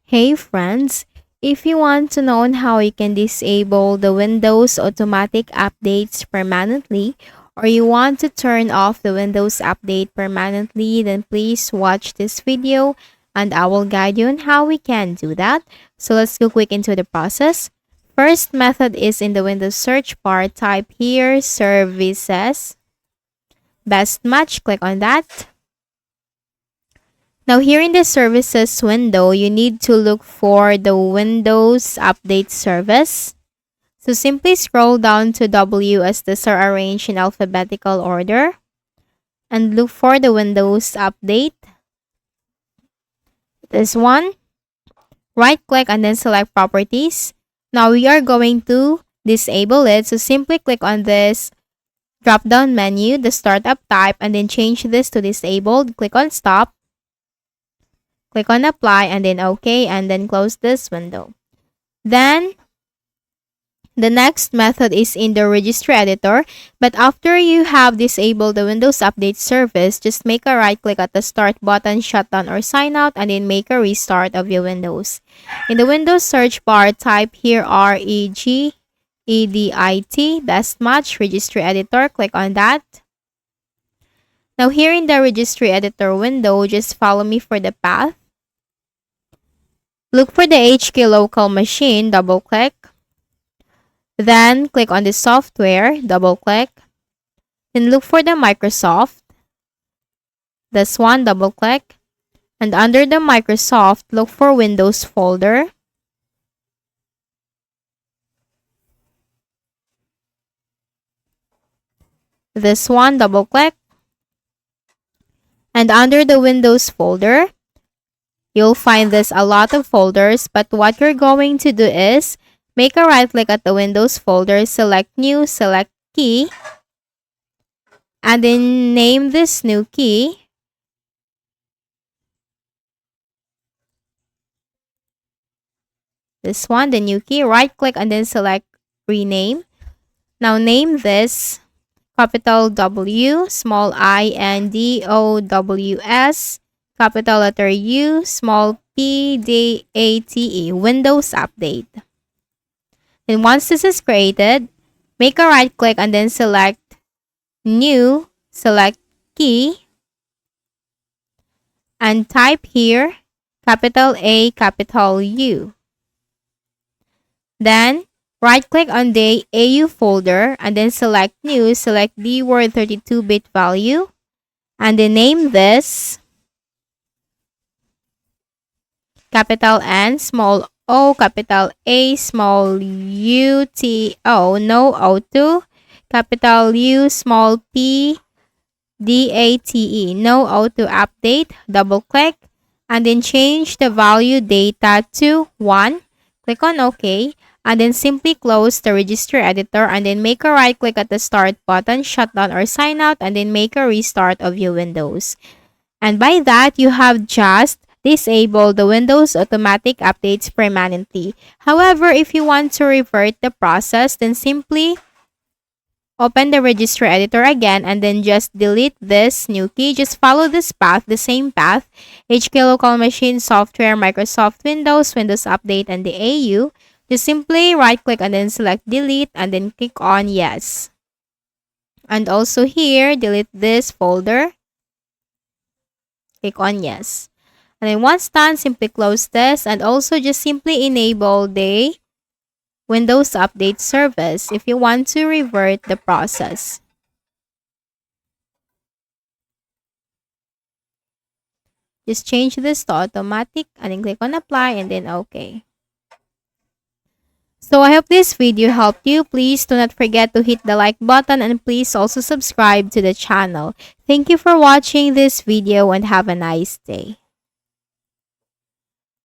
Hey friends, if you want to know on how you can disable the Windows automatic updates permanently or you want to turn off the Windows update permanently, then please watch this video and I will guide you on how we can do that. So let's go quick into the process. First method is in the Windows search bar, type here services, best match, click on that. Now here in the services window, you need to look for the Windows Update service. So simply scroll down to W as these are arranged in alphabetical order and look for the Windows Update. This one. Right click and then select Properties. Now we are going to disable it. So simply click on this drop down menu, the startup type, and then change this to disabled. Click on Stop. Click on apply and then OK and then close this window. Then the next method is in the registry editor. But after you have disabled the Windows Update service, just make a right click at the start button, shutdown or sign out and then make a restart of your Windows. In the Windows search bar, type here REGEDIT, best match, registry editor, click on that. Now here in the registry editor window, just follow me for the path. Look for the HK local machine, double click. Then click on the software, double click. Then look for the Microsoft. This one, double click. And under the Microsoft, look for Windows folder. This one, double click. And under the Windows folder, you'll find this a lot of folders, but what you're going to do is make a right click at the Windows folder, select new, select key, and then name this new key. This one, the new key, right click and then select rename. Now name this capital W, small I, and DOWS, capital letter U, small PDATE, Windows Update. And once this is created, make a right click and then select New, select Key, and type here capital A, capital U. Then right click on the AU folder and then select New, select the word 32-bit value, and then name this capital N, small O, capital A, small U, T, O, no O2, capital U, small P, D, A, T, E, no O2 update, double click, and then change the value data to 1. Click on OK, and then simply close the register editor and then make a right click at the start button, shutdown or sign out, and then make a restart of your Windows. And by that, you have just disable the Windows automatic updates permanently. However, if you want to revert the process, then simply open the register editor again and then just delete this new key. Just follow this path, the same path, HK local machine, software, Microsoft Windows, Windows Update, and the AU. Just simply right click and then select delete and then click on yes. And also here, delete this folder. Click on yes. And then once done, simply close this and also just simply enable the Windows Update service if you want to revert the process. Just change this to automatic and then click on apply and then OK. So I hope this video helped you. Please do not forget to hit the like button and please also subscribe to the channel. Thank you for watching this video and have a nice day.